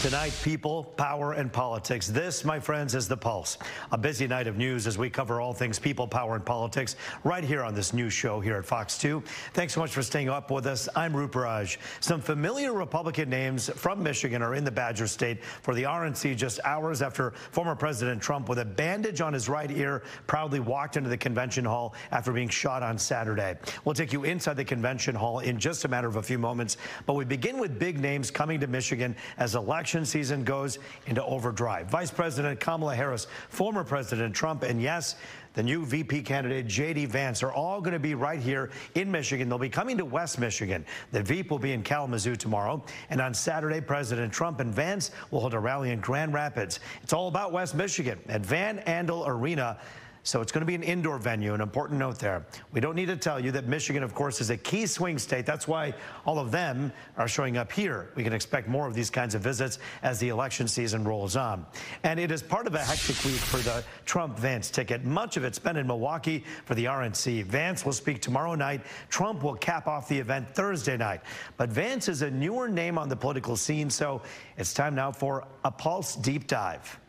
Tonight, people, power, and politics. This, my friends, is The Pulse. A busy night of news as we cover all things people, power, and politics right here on this new show here at Fox 2. Thanks so much for staying up with us. I'm Roop Raj. Some familiar Republican names from Michigan are in the Badger State for the RNC just hours after former President Trump, with a bandage on his right ear, proudly walked into the convention hall after being shot on Saturday. We'll take you inside the convention hall in just a matter of a few moments, but we begin with big names coming to Michigan as election season goes into overdrive. Vice President Kamala Harris, former President Trump, and yes, the new VP candidate J.D. Vance are all going to be right here in Michigan. They'll be coming to West Michigan. The VP will be in Kalamazoo tomorrow. And on Saturday, President Trump and Vance will hold a rally in Grand Rapids. It's all about West Michigan at Van Andel Arena. So it's going to be an indoor venue, an important note there. We don't need to tell you that Michigan, of course, is a key swing state. That's why all of them are showing up here. We can expect more of these kinds of visits as the election season rolls on. And it is part of a hectic week for the Trump-Vance ticket. Much of it spent in Milwaukee for the RNC. Vance will speak tomorrow night. Trump will cap off the event Thursday night. But Vance is a newer name on the political scene, so it's time now for a Pulse Deep Dive.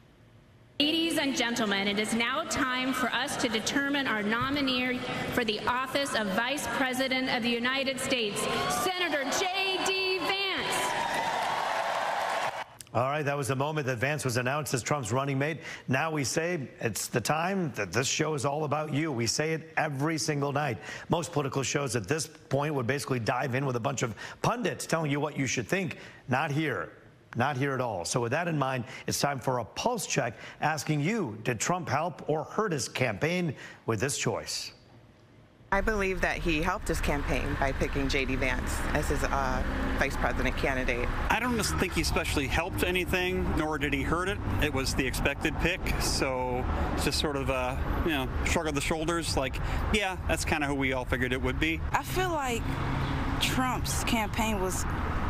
Ladies and gentlemen, it is now time for us to determine our nominee for the office of Vice President of the United States, Senator J.D. Vance. All right, that was the moment that Vance was announced as Trump's running mate. Now we say it's the time that this show is all about you. We say it every single night. Most political shows at this point would basically dive in with a bunch of pundits telling you what you should think. Not here. Not here at all. So with that in mind, it's time for a pulse check asking you, did Trump help or hurt his campaign with this choice? I believe that he helped his campaign by picking J.D. Vance as his vice president candidate. I don't think he especially helped anything, nor did he hurt it. It was the expected pick, so it's just sort of a, shrug of the shoulders, like, yeah, that's kind of who we all figured it would be. I feel like Trump's campaign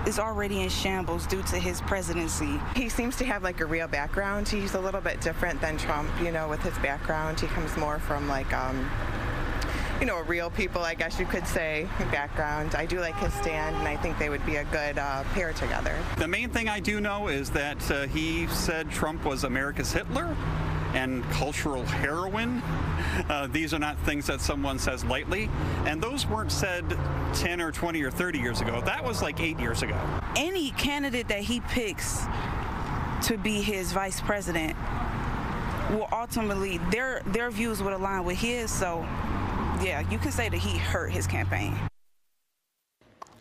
is already in shambles due to his presidency. He seems to have like a real background. He's a little bit different than Trump, with his background. He comes more from like, a real people, I guess you could say, background. I do like his stand, and I think they would be a good pair together. The main thing I do know is that he said Trump was America's Hitler and cultural heroin. These are not things that someone says lightly, and those weren't said 10 or 20 or 30 years ago. That was like 8 years ago. Any candidate that he picks to be his vice president will ultimately, their views would align with his, so yeah, you could say that he hurt his campaign.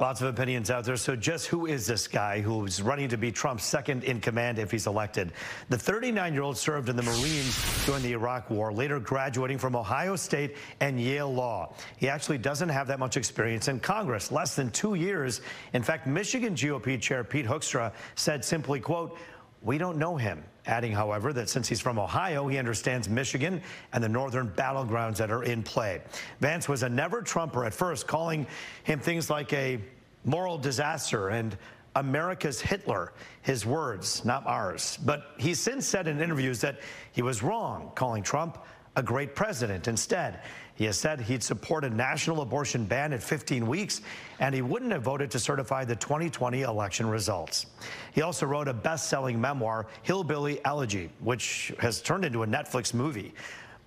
Lots of opinions out there. So just who is this guy who's running to be Trump's second in command if he's elected? The 39-year-old served in the Marines during the Iraq War, later graduating from Ohio State and Yale Law. He actually doesn't have that much experience in Congress, less than 2 years. In fact, Michigan GOP Chair Pete Hoekstra said simply, quote, "We don't know him," adding, however, that since he's from Ohio, he understands Michigan and the northern battlegrounds that are in play. Vance was a never-Trumper at first, calling him things like a moral disaster and America's Hitler, his words, not ours. But he's since said in interviews that he was wrong, calling Trump a great president. Instead, he has said he'd support a national abortion ban at 15 weeks, and he wouldn't have voted to certify the 2020 election results. He also wrote a best-selling memoir, Hillbilly Elegy, which has turned into a Netflix movie.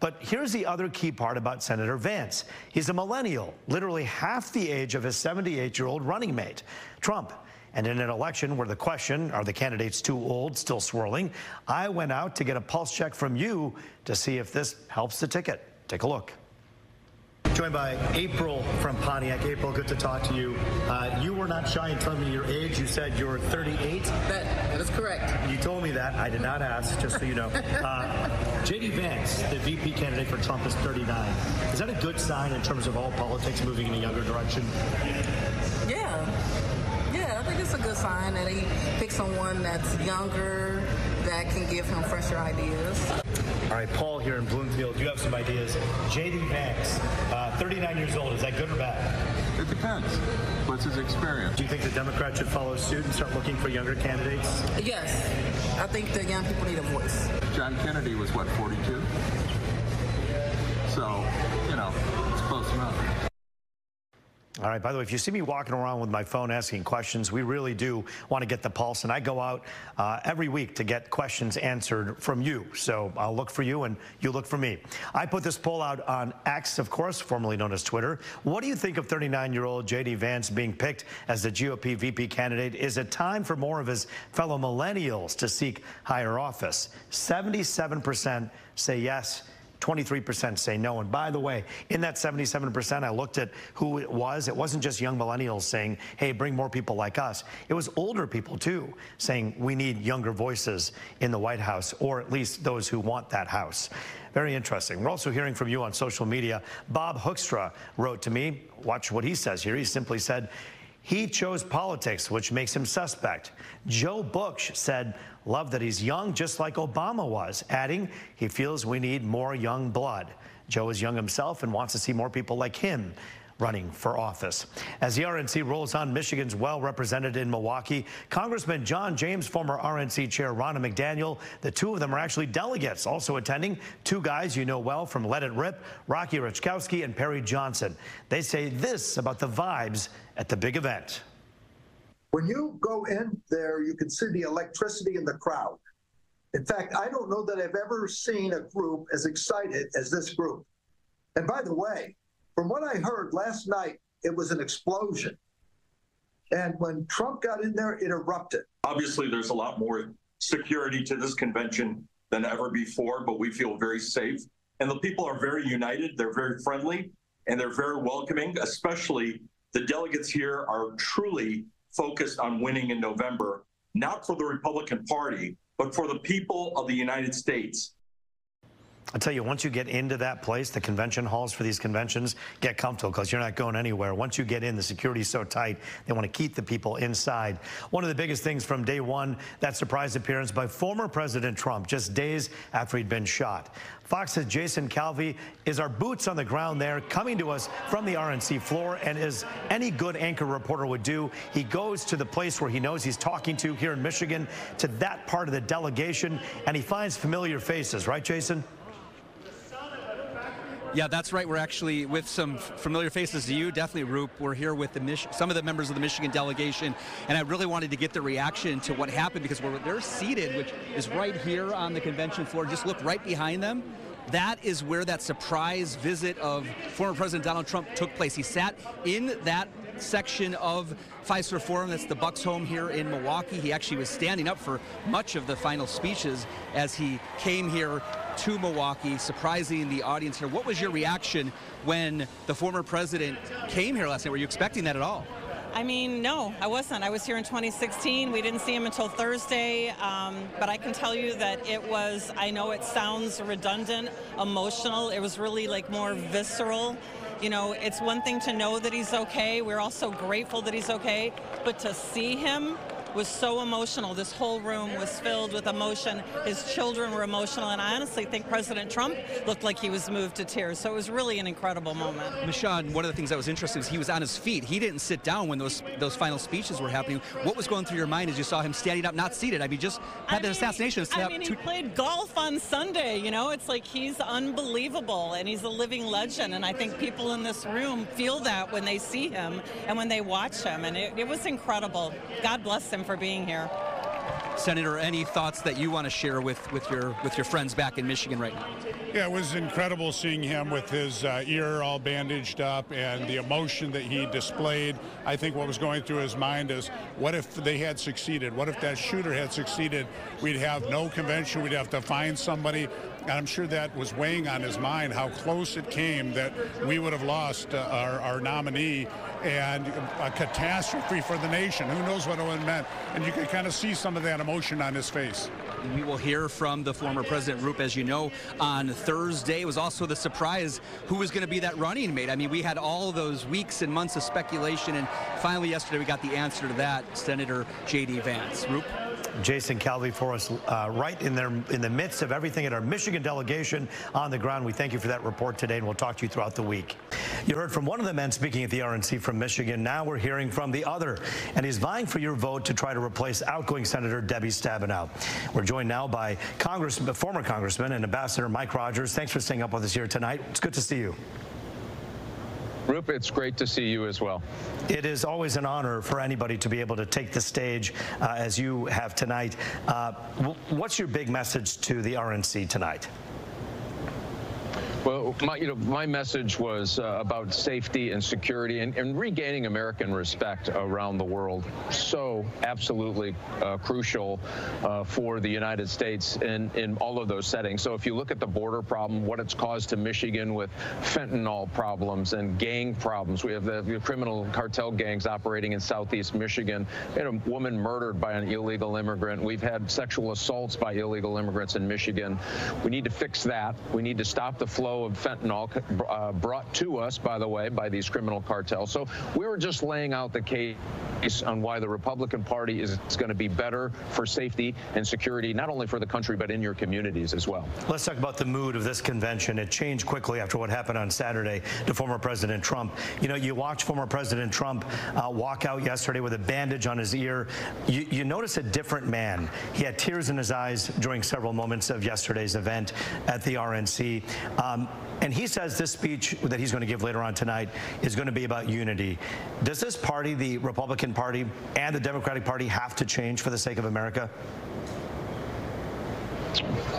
But here's the other key part about Senator Vance. He's a millennial, literally half the age of his 78-year-old running mate, Trump. And in an election where the question, are the candidates too old, still swirling, I went out to get a pulse check from you to see if this helps the ticket. Take a look. Joined by April from Pontiac. April, good to talk to you. You were not shy in telling me your age. You said you're 38. That is correct. You told me that. I did not ask, just so you know. J.D. Vance, the VP candidate for Trump, is 39. Is that a good sign in terms of all politics moving in a younger direction? Yeah, I think it's a good sign that he picked someone that's younger, that can give him fresher ideas. All right, Paul here in Bloomfield, you have some ideas. J.D. Vance, 39 years old, is that good or bad? It depends. What's his experience? Do you think the Democrats should follow suit and start looking for younger candidates? Yes, I think the young people need a voice. John Kennedy was, what, 42? So, it's close enough. All right, by the way, if you see me walking around with my phone asking questions, we really do want to get the pulse, and I go out every week to get questions answered from you. So I'll look for you, and you look for me. I put this poll out on X, of course, formerly known as Twitter. What do you think of 39-year-old J.D. Vance being picked as the GOP VP candidate? Is it time for more of his fellow millennials to seek higher office? 77% say yes. 23% say no. And by the way, in that 77%, I looked at who it was. It wasn't just young millennials saying, hey, bring more people like us. It was older people, too, saying we need younger voices in the White House, or at least those who want that house. Very interesting. We're also hearing from you on social media. Bob Hoekstra wrote to me. Watch what he says here. He simply said, he chose politics, which makes him suspect. Joe Bush said, love that he's young, just like Obama was, adding, he feels we need more young blood. Joe is young himself and wants to see more people like him running for office. As the RNC rolls on, Michigan's well represented in Milwaukee. Congressman John James, former RNC Chair Ronna McDaniel, the two of them are actually delegates. Also attending, two guys you know well from Let It Rip, Rocky Rachkowski and Perry Johnson. They say this about the vibes at the big event. When you go in there, you can see the electricity in the crowd. In fact, I don't know that I've ever seen a group as excited as this group. And by the way, from what I heard last night, it was an explosion. And when Trump got in there, it erupted. Obviously, there's a lot more security to this convention than ever before, but we feel very safe. And the people are very united. They're very friendly, and they're very welcoming. Especially the delegates here are truly focused on winning in November, not for the Republican Party, but for the people of the United States. I'll tell you, once you get into that place, the convention halls for these conventions, get comfortable because you're not going anywhere. Once you get in, the security's so tight, they want to keep the people inside. One of the biggest things from day one, that surprise appearance by former President Trump just days after he'd been shot. Fox's Jason Calvi is our boots on the ground there, coming to us from the RNC floor. And as any good anchor reporter would do, he goes to the place where he knows he's talking to here in Michigan, to that part of the delegation, and he finds familiar faces. Right, Jason? Yeah, that's right. We're actually with some familiar faces to you. Definitely, Roop. We're here with some of the members of the Michigan delegation, and I really wanted to get the reaction to what happened because they're seated, which is right here on the convention floor. Just look right behind them. That is where that surprise visit of former President Donald Trump took place. He sat in that section of Fiserv Forum. That's the Bucks home here in Milwaukee. He actually was standing up for much of the final speeches as he came here to Milwaukee, surprising the audience here. What was your reaction when the former president came here last night? Were you expecting that at all? I mean, no, I wasn't. I was here in 2016. We didn't see him until Thursday, but I can tell you that it was, I know it sounds redundant, emotional. It was really like more visceral. You know, it's one thing to know that he's okay. We're also grateful that he's okay, but to see him was so emotional. This whole room was filled with emotion. His children were emotional, and I honestly think President Trump looked like he was moved to tears. So it was really an incredible moment. Michonne, one of the things that was interesting was he was on his feet. He didn't sit down when those final speeches were happening. What was going through your mind as you saw him standing up, not seated? I mean, just had the assassination. He played golf on Sunday. You know, it's like he's unbelievable, and he's a living legend. And I think people in this room feel that when they see him and when they watch him. And it was incredible. God bless him for being here. Senator, any thoughts that you want to share with your friends back in Michigan right now? Yeah, it was incredible seeing him with his ear all bandaged up and the emotion that he displayed. I think what was going through his mind is, what if they had succeeded? What if that shooter had succeeded? We'd have no convention. We'd have to find somebody. And I'm sure that was weighing on his mind, how close it came that we would have lost our nominee, and a catastrophe for the nation. Who knows what it would have meant? And you could kind of see some of that emotion on his face. We will hear from the former President Roop, as you know, on Thursday. It was also the surprise who was going to be that running mate. I mean, we had all those weeks and months of speculation, and finally yesterday we got the answer to that, Senator J.D. Vance. Roop? Jason Calvi for us right in the midst of everything at our Michigan delegation on the ground. We thank you for that report today, and we'll talk to you throughout the week. You heard from one of the men speaking at the RNC from Michigan. Now we're hearing from the other, and he's vying for your vote to try to replace outgoing Senator Debbie Stabenow. We're joined now by former Congressman and Ambassador Mike Rogers. Thanks for staying up with us here tonight. It's good to see you. Rup, it's great to see you as well. It is always an honor for anybody to be able to take the stage as you have tonight. What's your big message to the RNC tonight? Well, my message was about safety and security and regaining American respect around the world. So absolutely crucial for the United States in all of those settings. So if you look at the border problem, what it's caused to Michigan with fentanyl problems and gang problems. We have the criminal cartel gangs operating in southeast Michigan. We had a woman murdered by an illegal immigrant. We've had sexual assaults by illegal immigrants in Michigan. We need to fix that. We need to stop the flow of fentanyl brought to us, by the way, by these criminal cartels. So we were just laying out the case on why the Republican Party is going to be better for safety and security, not only for the country, but in your communities as well. Let's talk about the mood of this convention. It changed quickly after what happened on Saturday to former President Trump. You know, you watch former President Trump walk out yesterday with a bandage on his ear. You notice a different man. He had tears in his eyes during several moments of yesterday's event at the RNC. And he says this speech that he's going to give later on tonight is going to be about unity. Does this party, the Republican Party and the Democratic Party, have to change for the sake of America?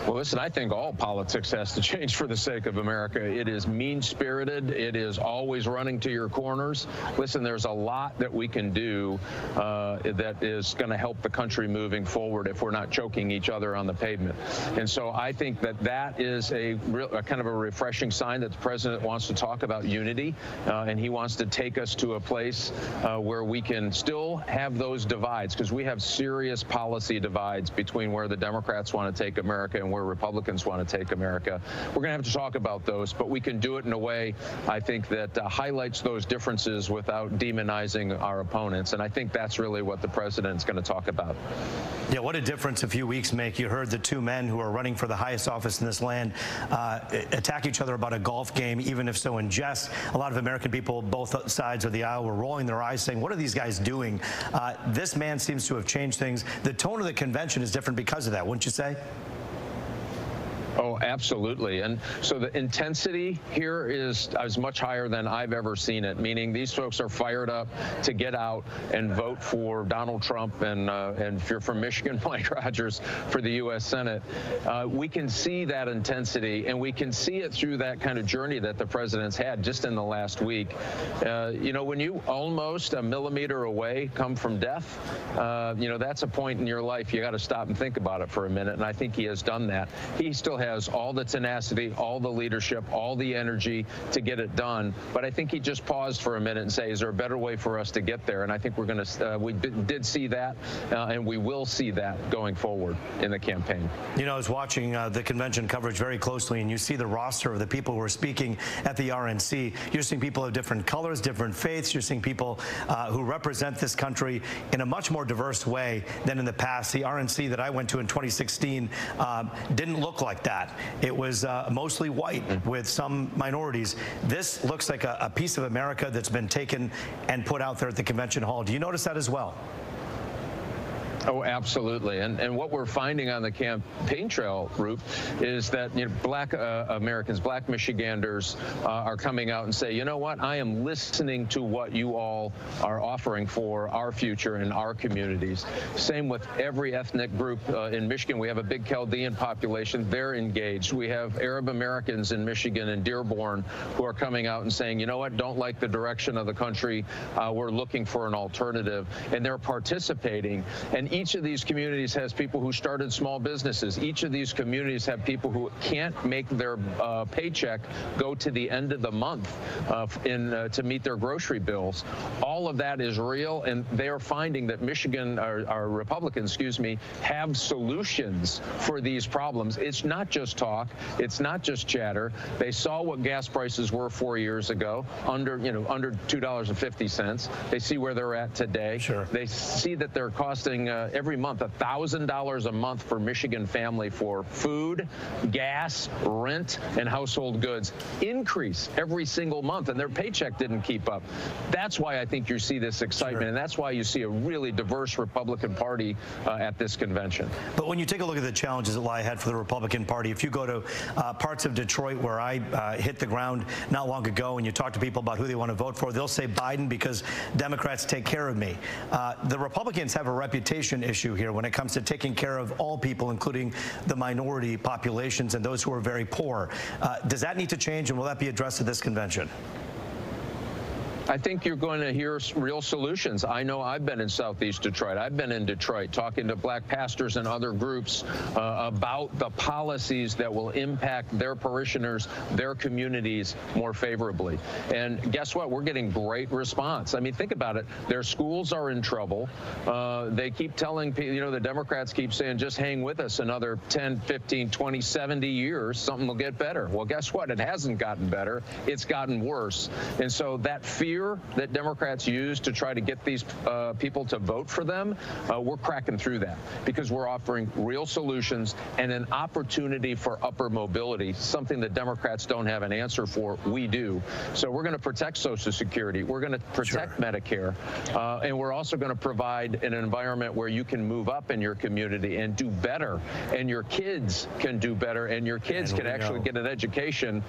Well, listen, I think all politics has to change for the sake of America. It is mean-spirited. It is always running to your corners. Listen, there's a lot that we can do that is going to help the country moving forward if we're not choking each other on the pavement. And so I think that that is a kind of a refreshing sign that the president wants to talk about unity, and he wants to take us to a place where we can still have those divides, because we have serious policy divides between where the Democrats want to take America and where Republicans want to take America. We're going to have to talk about those, but we can do it in a way, I think, that highlights those differences without demonizing our opponents. And I think that's really what the president's going to talk about. Yeah, what a difference a few weeks make. You heard the two men who are running for the highest office in this land attack each other about a golf game, even if so in jest. A lot of American people, both sides of the aisle, were rolling their eyes saying, what are these guys doing? This man seems to have changed things. The tone of the convention is different because of that, wouldn't you say? Oh, absolutely. And so the intensity here is much higher than I've ever seen it, meaning these folks are fired up to get out and vote for Donald Trump and if you're from Michigan, Mike Rogers for the U.S. Senate. We can see that intensity, and we can see it through that kind of journey that the president's had just in the last week. You know, when you almost a millimeter away come from death, you know, that's a point in your life you got to stop and think about it for a minute, and I think he has done that. He still has all the tenacity, all the leadership, all the energy to get it done. But I think he just paused for a minute and say, is there a better way for us to get there? And I think we're going to, we did see that, and we will see that going forward in the campaign. You know, I was watching the convention coverage very closely, and you see the roster of the people who are speaking at the RNC. You're seeing people of different colors, different faiths. You're seeing people who represent this country in a much more diverse way than in the past. The RNC that I went to in 2016 didn't look like that. It was mostly white with some minorities. This looks like a piece of America that's been taken and put out there at the convention hall. Do you notice that as well? Oh, absolutely. And what we're finding on the campaign trail, Rup, is that, you know, black Americans, black Michiganders are coming out and say, you know what, I am listening to what you all are offering for our future and our communities. Same with every ethnic group in Michigan. We have a big Chaldean population. They're engaged. We have Arab Americans in Michigan and Dearborn who are coming out and saying, you know what, don't like the direction of the country. We're looking for an alternative. And they're participating. And each of these communities has people who started small businesses. Each of these communities have people who can't make their paycheck go to the end of the month to meet their grocery bills. All of that is real, and they are finding that Michigan, our Republicans, excuse me, have solutions for these problems. It's not just talk. It's not just chatter. They saw what gas prices were 4 years ago, under $2.50. They see where they're at today. Sure. They see that they're costing every month $1,000 a month for Michigan family for food, gas, rent, and household goods increase every single month, and their paycheck didn't keep up. That's why I think you see this excitement, and that's why you see a really diverse Republican Party at this convention. But when you take a look at the challenges that lie ahead for the Republican Party, if you go to parts of Detroit where I hit the ground not long ago and you talk to people about who they want to vote for, they'll say Biden because Democrats take care of me. The Republicans have a reputation issue here when it comes to taking care of all people, including the minority populations and those who are very poor. Does that need to change, and will that be addressed at this convention? I think you're going to hear real solutions. I know I've been in Southeast Detroit. I've been in Detroit talking to black pastors and other groups about the policies that will impact their parishioners, their communities more favorably. And guess what? We're getting great response. I mean, think about it. Their schools are in trouble. They keep telling people, you know, the Democrats keep saying, just hang with us another 10, 15, 20, 70 years. Something will get better. Well, guess what? It hasn't gotten better. It's gotten worse. And so that fear that Democrats use to try to get these people to vote for them, we're cracking through that because we're offering real solutions and an opportunity for upper mobility, something that Democrats don't have an answer for. We do. So we're going to protect Social Security. We're going to protect Medicare. And we're also going to provide an environment where you can move up in your community and do better. And your kids can do better. And your kids can actually get an education.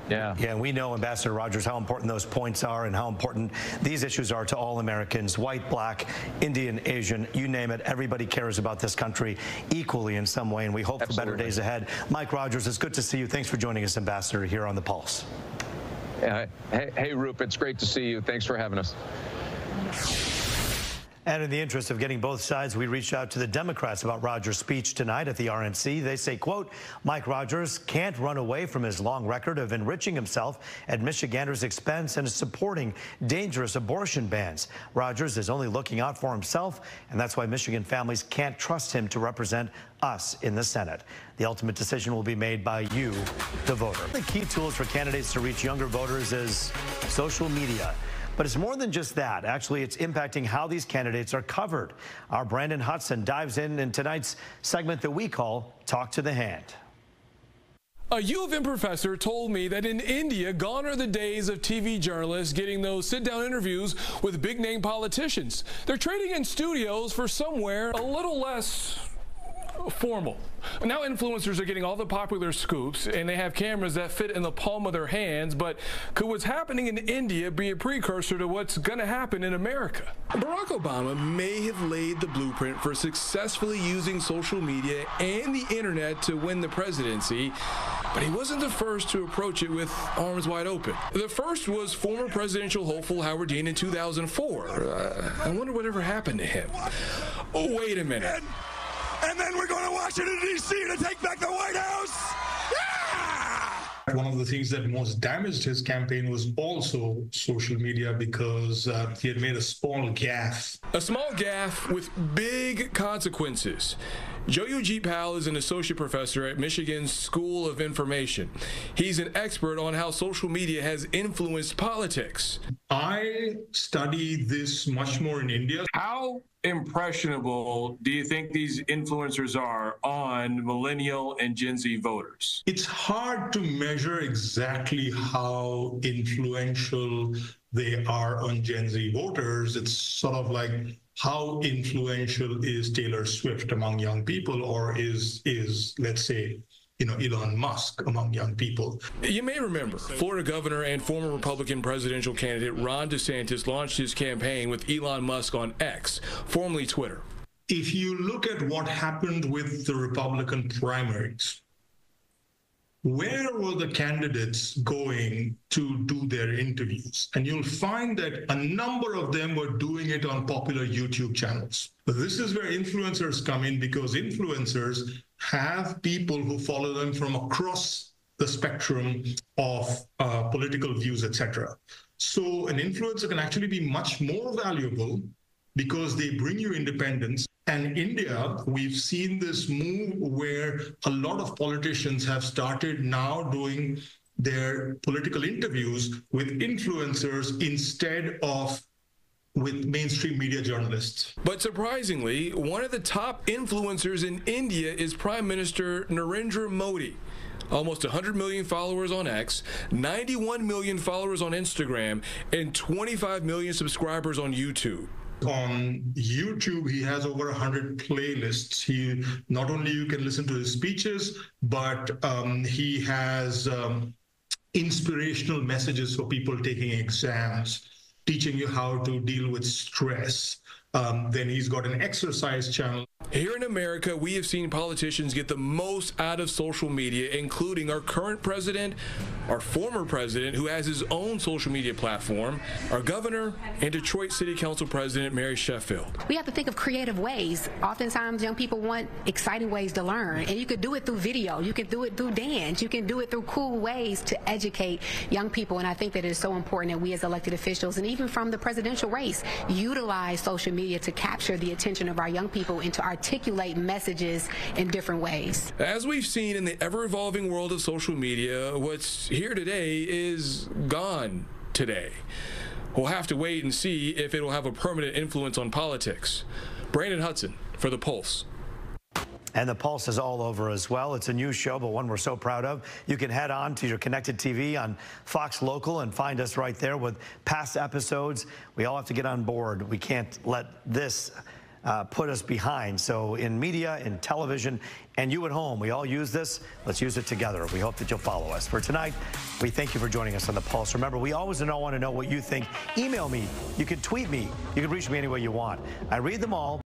Yeah, and we know, Ambassador Rogers, how important those points are and how important these issues are to all Americans, white, black, Indian, Asian, you name it. Everybody cares about this country equally in some way, and we hope for better days ahead. Mike Rogers, it's good to see you. Thanks for joining us, Ambassador, here on The Pulse. Hey, Roop, it's great to see you. Thanks for having us. And in the interest of getting both sides, we reached out to the Democrats about Rogers' speech tonight at the RNC. They say, quote, Mike Rogers can't run away from his long record of enriching himself at Michiganders' expense and supporting dangerous abortion bans. Rogers is only looking out for himself, and that's why Michigan families can't trust him to represent us in the Senate. The ultimate decision will be made by you, the voter. The key tools for candidates to reach younger voters is social media. But it's more than just that. Actually, it's impacting how these candidates are covered. Our Brandon Hudson dives in tonight's segment that we call Talk to the Hand. A U of M professor told me that in India, gone are the days of TV journalists getting those sit-down interviews with big-name politicians. They're trading in studios for somewhere a little less formal. Now influencers are getting all the popular scoops, and they have cameras that fit in the palm of their hands, but could what's happening in India be a precursor to what's going to happen in America? Barack Obama may have laid the blueprint for successfully using social media and the internet to win the presidency, but he wasn't the first to approach it with arms wide open. The first was former presidential hopeful Howard Dean in 2004. I wonder whatever happened to him. Oh, wait a minute. And then we're going to Washington, D.C. to take back the White House. Yeah! One of the things that most damaged his campaign was also social media because he had made a small gaffe. A small gaffe with big consequences. Joyujit Pal is an associate professor at Michigan's School of Information. He's an expert on how social media has influenced politics. I study this much more in India. How impressionable do you think these influencers are on millennial and Gen Z voters? It's hard to measure exactly how influential they are on Gen Z voters. It's sort of like how influential is Taylor Swift among young people, or is let's say, Elon Musk among young people. You may remember Florida governor and former Republican presidential candidate Ron DeSantis launched his campaign with Elon Musk on X, formerly Twitter. If you look at what happened with the Republican primaries, where were the candidates going to do their interviews? And you'll find that a number of them were doing it on popular YouTube channels. But this is where influencers come in, because influencers have people who follow them from across the spectrum of political views, etc. So an influencer can actually be much more valuable because they bring you independence. And India, we've seen this move where a lot of politicians have started now doing their political interviews with influencers instead of with mainstream media journalists. But surprisingly, one of the top influencers in India is Prime Minister Narendra Modi. Almost 100 million followers on X, 91 million followers on Instagram, and 25 million subscribers on YouTube. On YouTube, he has over 100 playlists. He not only you can listen to his speeches, but he has inspirational messages for people taking exams, teaching you how to deal with stress. Then he's got an exercise channel. Here in America, we have seen politicians get the most out of social media, including our current president, our former president, who has his own social media platform, our governor, and Detroit City Council President Mary Sheffield. We have to think of creative ways. Oftentimes, young people want exciting ways to learn, and you could do it through video, you can do it through dance, you can do it through cool ways to educate young people, and I think that it is so important that we as elected officials, and even from the presidential race, utilize social media to capture the attention of our young people and to articulate messages in different ways. As we've seen in the ever-evolving world of social media, what's here today is gone today. We'll have to wait and see if it'll have a permanent influence on politics. Brandon Hudson for The Pulse. And The Pulse is all over as well. It's a new show, but one we're so proud of. You can head on to your connected TV on Fox Local and find us right there with past episodes. We all have to get on board. We can't let this put us behind. So in media, in television, and you at home, we all use this. Let's use it together. We hope that you'll follow us. For tonight, we thank you for joining us on The Pulse. Remember, we always want to know what you think. Email me. You can tweet me. You can reach me any way you want. I read them all.